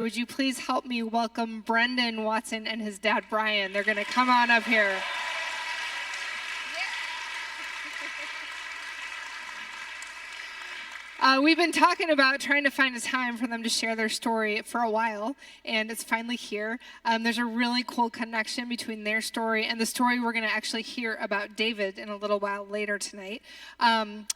Would you please help me welcome Brendan Watson and his dad, Brian? They're going to come on up here. We've been talking about trying to find a time for them to share their story for a while, and it's finally here. There's a really cool connection between their story and the story we're going to actually hear about David in a little while later tonight. But I'm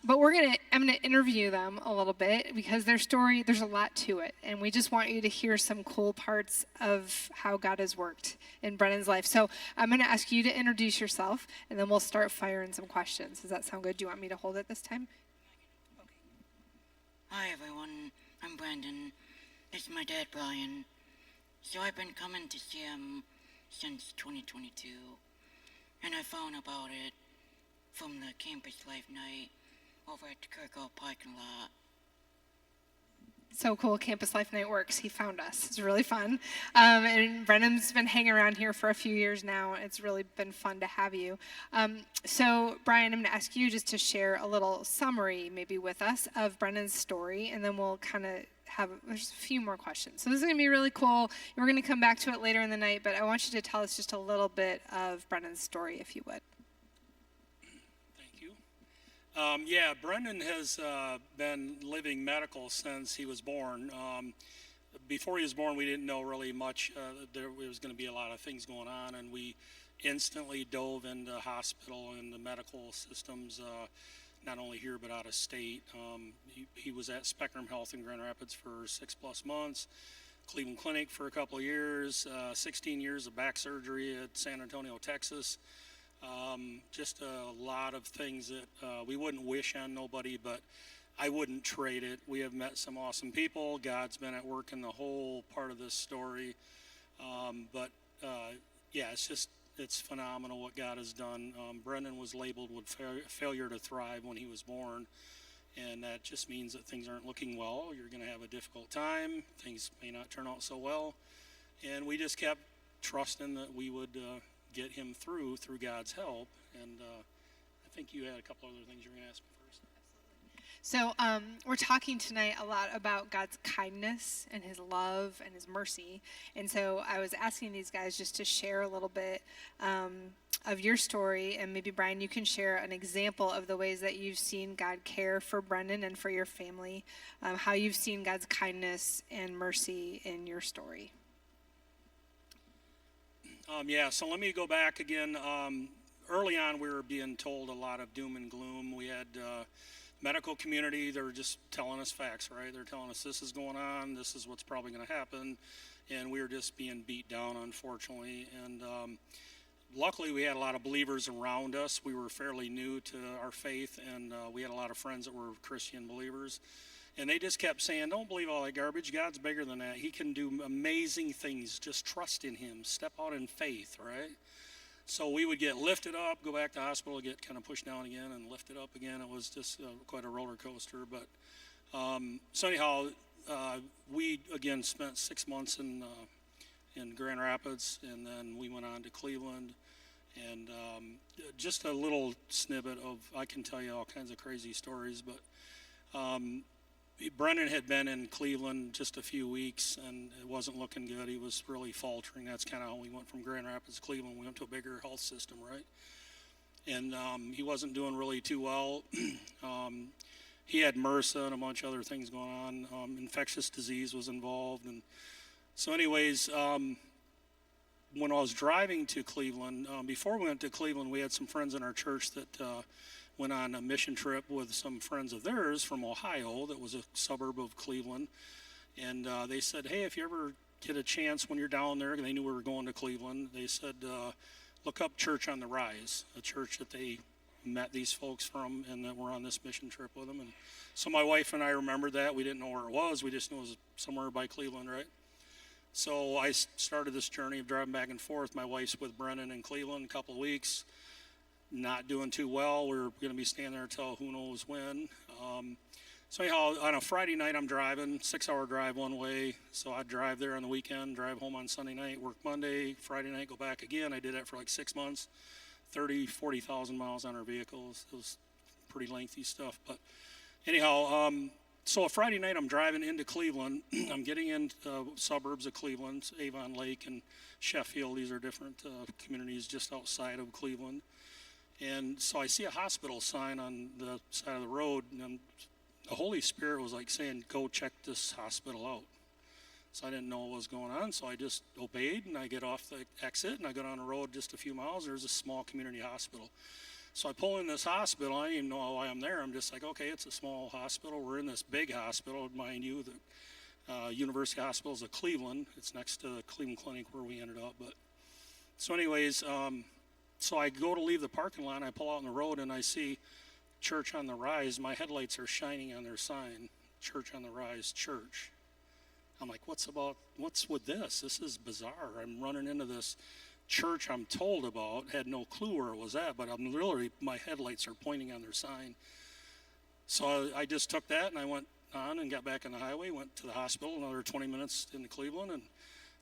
going to interview them a little bit because their story, there's a lot to it, and we just want you to hear some cool parts of how God has worked in Brennan's life. So I'm going to ask you to introduce yourself, and then we'll start firing some questions. Does that sound good? Do you want me to hold it this time? Hi everyone, I'm Brandon. This is my dad, Brian. So I've been coming to see him since 2022, and I found about it from the Campus Life Night over at the Kirkall parking lot. So cool, Campus Life Night works. He found us. It's really fun. And Brennan's been hanging around here for a few years now. It's really been fun to have you. So Brian, I'm going to ask you just to share a little summary maybe with us of Brennan's story, and then we'll kind of there's a few more questions. So this is going to be really cool. We're going to come back to it later in the night, but I want you to tell us just a little bit of Brennan's story, if you would. Brendan has been living medical since he was born. Before he was born, we didn't know really much. There was going to be a lot of things going on, and we instantly dove into hospital and the medical systems, not only here but out of state. He was at Spectrum Health in Grand Rapids for 6+ months, Cleveland Clinic for a couple of years, 16 years of back surgery at San Antonio, Texas. Just a lot of things that we wouldn't wish on nobody, but I wouldn't trade it. We have met some awesome people. God's been at work in the whole part of this story. It's phenomenal what God has done. Brendan was labeled with failure to thrive when he was born, and that just means that things aren't looking well. You're going to have a difficult time. Things may not turn out so well, and we just kept trusting that we would get him through God's help. And I think you had a couple other things you were going to ask me first. So we're talking tonight a lot about God's kindness and his love and his mercy. And so I was asking these guys just to share a little bit of your story. And maybe, Brian, you can share an example of the ways that you've seen God care for Brendan and for your family, how you've seen God's kindness and mercy in your story. So let me go back again. Early on, we were being told a lot of doom and gloom. We had medical community. They were just telling us facts, right? They're telling us this is going on, this is what's probably going to happen, and we were just being beat down, unfortunately. And luckily, we had a lot of believers around us. We were fairly new to our faith, and we had a lot of friends that were Christian believers. And they just kept saying, don't believe all that garbage. God's bigger than that. He can do amazing things. Just trust in him. Step out in faith, right? So we would get lifted up, go back to the hospital, get kind of pushed down again and lifted up again. It was just quite a roller coaster. But we, again, spent 6 months in Grand Rapids, and then we went on to Cleveland. And just a little snippet of, I can tell you all kinds of crazy stories, but Brendan had been in Cleveland just a few weeks, and it wasn't looking good. He was really faltering. That's kind of how we went from Grand Rapids to Cleveland. We went to a bigger health system, right? And he wasn't doing really too well. He had MRSA and a bunch of other things going on. Infectious disease was involved. And so anyways, when I was driving to Cleveland, before we went to Cleveland, we had some friends in our church that went on a mission trip with some friends of theirs from Ohio that was a suburb of Cleveland. And they said, hey, if you ever get a chance when you're down there, they knew we were going to Cleveland, they said, look up Church on the Rise, a church that they met these folks from and that were on this mission trip with them. And so my wife and I remembered that. We didn't know where it was. We just knew it was somewhere by Cleveland, right? So I started this journey of driving back and forth. My wife's with Brennan in Cleveland a couple of weeks. Not doing too well. We were going to be staying there until who knows when. So anyhow, on a Friday night, I'm driving, 6-hour drive one way. So I'd drive there on the weekend, drive home on Sunday night, work Monday, Friday night, go back again. I did that for like 6 months, 40,000 miles on our vehicles. It was pretty lengthy stuff. But anyhow, So a Friday night, I'm driving into Cleveland. I'm getting in suburbs of Cleveland, Avon Lake and Sheffield. These are different communities just outside of Cleveland. And so I see a hospital sign on the side of the road, and the Holy Spirit was like saying, go check this hospital out. So I didn't know what was going on, so I just obeyed, and I get off the exit, and I go down the road just a few miles. There's a small community hospital. So I pull in this hospital. I don't even know why I'm there. I'm just like, okay, it's a small hospital. We're in this big hospital. Mind you, the University Hospitals of Cleveland. It's next to the Cleveland Clinic where we ended up. But so anyways, so I go to leave the parking lot, and I pull out on the road, and I see Church on the Rise. My headlights are shining on their sign, Church on the Rise Church. I'm like, what's with this? This is bizarre. I'm running into this church I'm told about, had no clue where it was at, but I'm literally, my headlights are pointing on their sign. So I just took that and I went on and got back on the highway, went to the hospital, another 20 minutes into Cleveland, and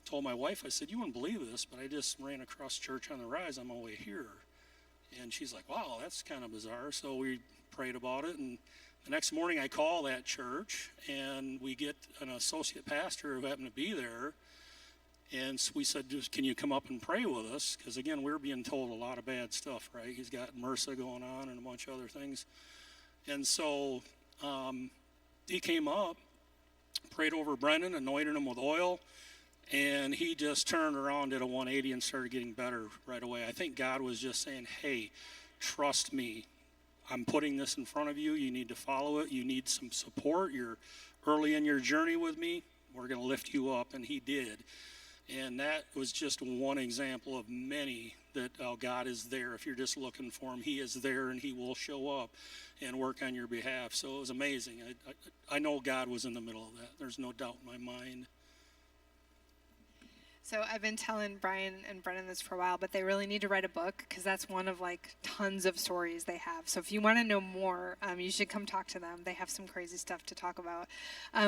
told my wife, I said, you wouldn't believe this, but I just ran across Church on the Rise on my way here. And she's like, wow, that's kind of bizarre. So we prayed about it, and the next morning I call that church, and we get an associate pastor who happened to be there. And so we said, just, can you come up and pray with us? Because, again, we're being told a lot of bad stuff, right? He's got MRSA going on and a bunch of other things. And so he came up, prayed over Brendan, anointed him with oil, and he just turned around, did a 180, and started getting better right away. I think God was just saying, hey, trust me. I'm putting this in front of you. You need to follow it. You need some support. You're early in your journey with me. We're going to lift you up, and he did. And that was just one example of many that God is there. If you're just looking for him, he is there, and he will show up and work on your behalf. So it was amazing. I know God was in the middle of that. There's no doubt in my mind. So I've been telling Brian and Brennan this for a while, but they really need to write a book because that's one of like tons of stories they have. So if you want to know more, you should come talk to them. They have some crazy stuff to talk about.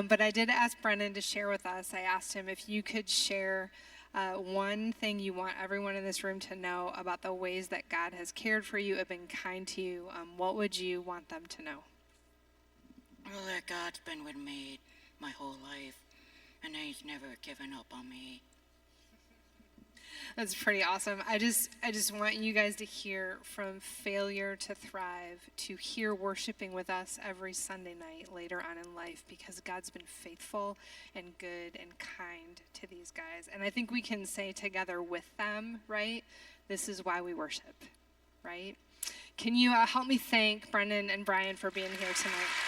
But I did ask Brennan to share with us. I asked him if you could share one thing you want everyone in this room to know about the ways that God has cared for you and been kind to you. What would you want them to know? Well, that God's been with me my whole life, and he's never given up on me. That's pretty awesome. I just want you guys to hear from failure to thrive, to hear worshiping with us every Sunday night later on in life, because God's been faithful and good and kind to these guys. And I think we can say together with them, right? This is why we worship, right? Can you help me thank Brendan and Brian for being here tonight?